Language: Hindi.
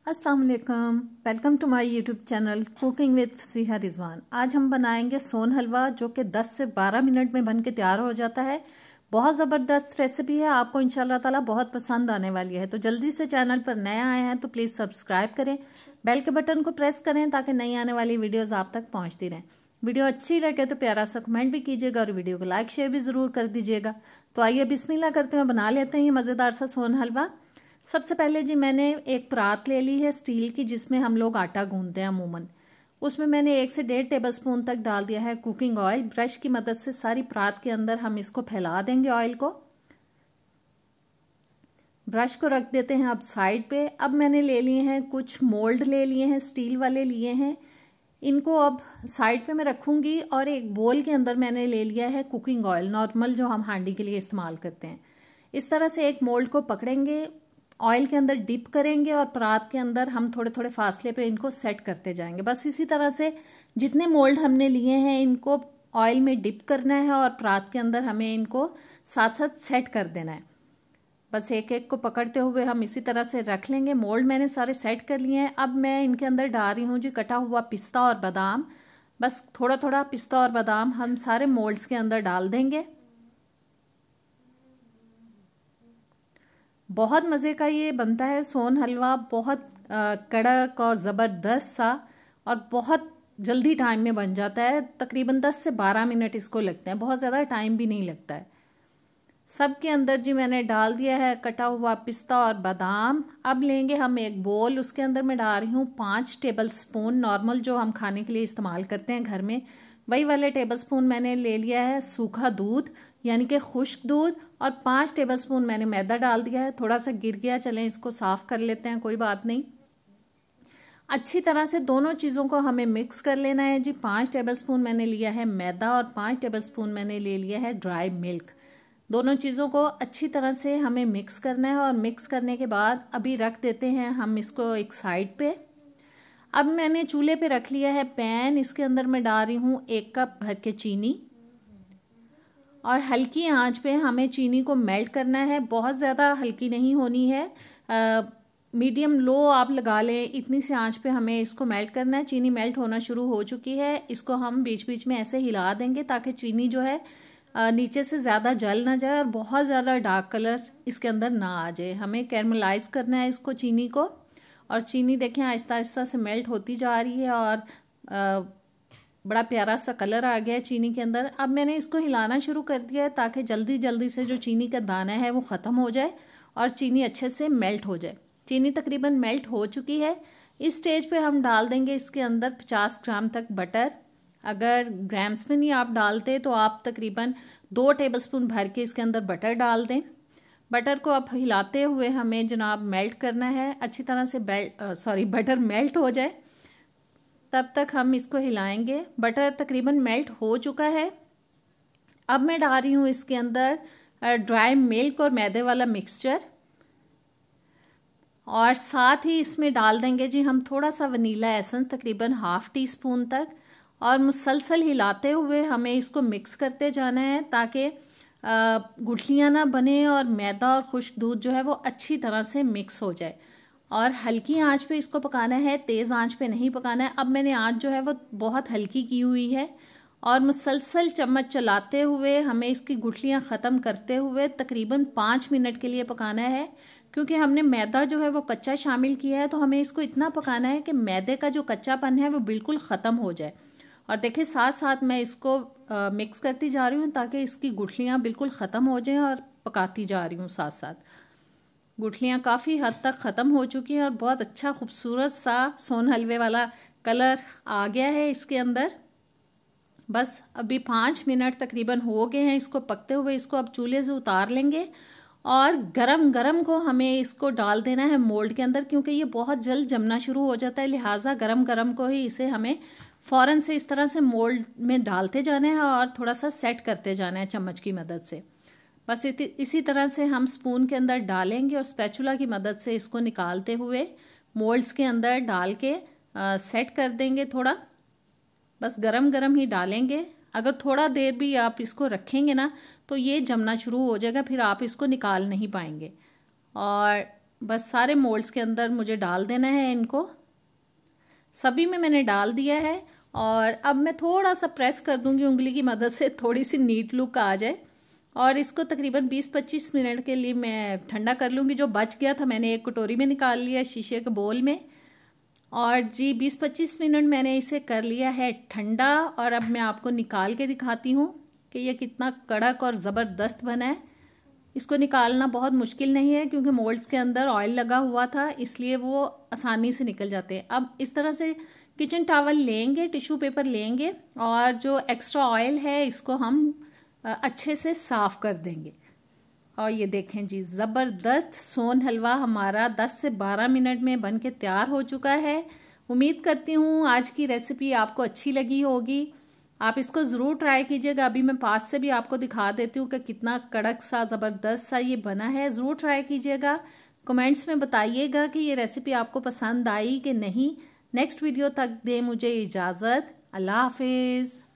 अस्सलाम वालेकुम, welcome to my YouTube channel cooking with Sneha Rizwan. आज हम बनाएंगे सोन हलवा जो कि 10 से 12 मिनट में बन के तैयार हो जाता है। बहुत ज़बरदस्त रेसिपी है, आपको इंशाल्लाह ताला बहुत पसंद आने वाली है। तो जल्दी से चैनल पर नए आए हैं तो प्लीज़ सब्सक्राइब करें, बेल के बटन को प्रेस करें ताकि नई आने वाली वीडियोज़ आप तक पहुँचती रहें। वीडियो अच्छी लगे तो प्यारा सा कमेंट भी कीजिएगा और वीडियो को लाइक शेयर भी ज़रूर कर दीजिएगा। तो आइए बिस्मिल्लाह करते हुए बना लेते हैं मज़ेदार सा सोन हलवा। सबसे पहले जी मैंने एक परात ले ली है स्टील की, जिसमें हम लोग आटा गूंदते हैं अमूमन। उसमें मैंने 1 से 1.5 टेबलस्पून तक डाल दिया है कुकिंग ऑयल। ब्रश की मदद से सारी परात के अंदर हम इसको फैला देंगे ऑयल को। ब्रश को रख देते हैं अब साइड पे। अब मैंने ले लिए हैं कुछ मोल्ड ले लिए हैं, स्टील वाले लिए हैं। इनको अब साइड पे मैं रखूंगी और एक बोल के अंदर मैंने ले लिया है कुकिंग ऑयल, नॉर्मल जो हम हांडी के लिए इस्तेमाल करते हैं। इस तरह से एक मोल्ड को पकड़ेंगे, ऑयल के अंदर डिप करेंगे और परात के अंदर हम थोड़े थोड़े फासले पे इनको सेट करते जाएंगे। बस इसी तरह से जितने मोल्ड हमने लिए हैं इनको ऑयल में डिप करना है और परात के अंदर हमें इनको साथ साथ सेट कर देना है। बस एक एक को पकड़ते हुए हम इसी तरह से रख लेंगे। मोल्ड मैंने सारे सेट कर लिए हैं। अब मैं इनके अंदर डाल रही हूँ जी कटा हुआ पिस्ता और बादाम। बस थोड़ा थोड़ा पिस्ता और बादाम हम सारे मोल्ड्स के अंदर डाल देंगे। बहुत मज़े का ये बनता है सोन हलवा, बहुत कड़क और ज़बरदस्त सा, और बहुत जल्दी टाइम में बन जाता है। तकरीबन 10 से 12 मिनट इसको लगते हैं, बहुत ज़्यादा टाइम भी नहीं लगता है। सब के अंदर जी मैंने डाल दिया है कटा हुआ पिस्ता और बादाम। अब लेंगे हम एक बोल, उसके अंदर मैं डाल रही हूँ 5 टेबलस्पून नॉर्मल जो हम खाने के लिए इस्तेमाल करते हैं घर में, वही वाले टेबलस्पून मैंने ले लिया है सूखा दूध यानी कि खुश्क दूध, और 5 टेबलस्पून मैंने मैदा डाल दिया है। थोड़ा सा गिर गया, चलें इसको साफ कर लेते हैं, कोई बात नहीं। अच्छी तरह से दोनों चीज़ों को हमें मिक्स कर लेना है जी। 5 टेबलस्पून मैंने लिया है मैदा और 5 टेबलस्पून मैंने ले लिया है ड्राई मिल्क। दोनों चीज़ों को अच्छी तरह से हमें मिक्स करना है और मिक्स करने के बाद अभी रख देते हैं हम इसको एक साइड पे। अब मैंने चूल्हे पे रख लिया है पैन, इसके अंदर मैं डाल रही हूँ 1 कप भर के चीनी, और हल्की आंच पे हमें चीनी को मेल्ट करना है। बहुत ज़्यादा हल्की नहीं होनी है, मीडियम लो आप लगा लें, इतनी सी आंच पे हमें इसको मेल्ट करना है। चीनी मेल्ट होना शुरू हो चुकी है, इसको हम बीच बीच में ऐसे हिला देंगे ताकि चीनी जो है नीचे से ज़्यादा जल ना जाए और बहुत ज़्यादा डार्क कलर इसके अंदर ना आ जाए। हमें कैरमलाइज करना है इसको, चीनी को। और चीनी देखें आहिस्ता आहिस्ता से मेल्ट होती जा रही है और बड़ा प्यारा सा कलर आ गया है चीनी के अंदर। अब मैंने इसको हिलाना शुरू कर दिया है ताकि जल्दी जल्दी से जो चीनी का दाना है वो ख़त्म हो जाए और चीनी अच्छे से मेल्ट हो जाए। चीनी तकरीबन मेल्ट हो चुकी है। इस स्टेज पे हम डाल देंगे इसके अंदर 50 ग्राम तक बटर। अगर ग्राम्स में नहीं आप डालते तो आप तकरीबन 2 टेबलस्पून भर के इसके अंदर बटर डाल दें। बटर को अब हिलाते हुए हमें जनाब मेल्ट करना है, अच्छी तरह से बटर मेल्ट हो जाए तब तक हम इसको हिलाएंगे। बटर तकरीबन मेल्ट हो चुका है। अब मैं डाल रही हूँ इसके अंदर ड्राई मिल्क और मैदे वाला मिक्सचर, और साथ ही इसमें डाल देंगे जी हम थोड़ा सा वनीला एसेंस, तकरीबन ½ टीस्पून तक, और मुसलसल हिलाते हुए हमें इसको मिक्स करते जाना है ताकि गुठलियाँ ना बने और मैदा और खुश्क दूध जो है वो अच्छी तरह से मिक्स हो जाए। और हल्की आंच पे इसको पकाना है, तेज़ आंच पे नहीं पकाना है। अब मैंने आंच जो है वो बहुत हल्की की हुई है और मुसलसल चम्मच चलाते हुए हमें इसकी गुठलियाँ ख़त्म करते हुए तकरीबन 5 मिनट के लिए पकाना है। क्योंकि हमने मैदा जो है वो कच्चा शामिल किया है तो हमें इसको इतना पकाना है कि मैदे का जो कच्चापन है वो बिल्कुल ख़त्म हो जाए। और देखिए साथ साथ मैं इसको मिक्स करती जा रही हूँ ताकि इसकी गुठलियाँ बिल्कुल ख़त्म हो जाएं, और पकाती जा रही हूँ साथ साथ। गुठलियाँ काफ़ी हद तक ख़त्म हो चुकी हैं और बहुत अच्छा खूबसूरत सा सोन हलवे वाला कलर आ गया है इसके अंदर। बस अभी 5 मिनट तकरीबन हो गए हैं इसको पकते हुए। इसको अब चूल्हे से उतार लेंगे और गरम गरम को हमें इसको डाल देना है मोल्ड के अंदर, क्योंकि ये बहुत जल्द जमना शुरू हो जाता है, लिहाजा गरम गरम को ही इसे हमें फ़ौरन से इस तरह से मोल्ड में डालते जाना है और थोड़ा सा सेट करते जाना है चम्मच की मदद से। बस इसी तरह से हम स्पून के अंदर डालेंगे और स्पैचुला की मदद से इसको निकालते हुए मोल्ड्स के अंदर डाल के सेट कर देंगे थोड़ा। बस गरम गरम ही डालेंगे, अगर थोड़ा देर भी आप इसको रखेंगे ना तो ये जमना शुरू हो जाएगा, फिर आप इसको निकाल नहीं पाएंगे। और बस सारे मोल्ड्स के अंदर मुझे डाल देना है इनको। सभी में मैंने डाल दिया है और अब मैं थोड़ा सा प्रेस कर दूंगी उंगली की मदद से, थोड़ी सी नीट लुक आ जाए। और इसको तकरीबन 20-25 मिनट के लिए मैं ठंडा कर लूँगी। जो बच गया था मैंने एक कटोरी में निकाल लिया, शीशे के बोल में। और जी 20-25 मिनट मैंने इसे कर लिया है ठंडा। और अब मैं आपको निकाल के दिखाती हूँ कि ये कितना कड़क और ज़बरदस्त बना है। इसको निकालना बहुत मुश्किल नहीं है क्योंकि मोल्ड्स के अंदर ऑयल लगा हुआ था, इसलिए वो आसानी से निकल जाते हैं। अब इस तरह से किचन टॉवल लेंगे, टिश्यू पेपर लेंगे और जो एक्स्ट्रा ऑयल है इसको हम अच्छे से साफ कर देंगे। और ये देखें जी, ज़बरदस्त सोन हलवा हमारा 10 से 12 मिनट में बन के तैयार हो चुका है। उम्मीद करती हूँ आज की रेसिपी आपको अच्छी लगी होगी। आप इसको ज़रूर ट्राई कीजिएगा। अभी मैं पास से भी आपको दिखा देती हूँ कि कितना कड़क सा ज़बरदस्त सा ये बना है। ज़रूर ट्राई कीजिएगा। कमेंट्स में बताइएगा कि ये रेसिपी आपको पसंद आई कि नहीं। नेक्स्ट वीडियो तक दे मुझे इजाज़त। अल्लाह हाफिज़।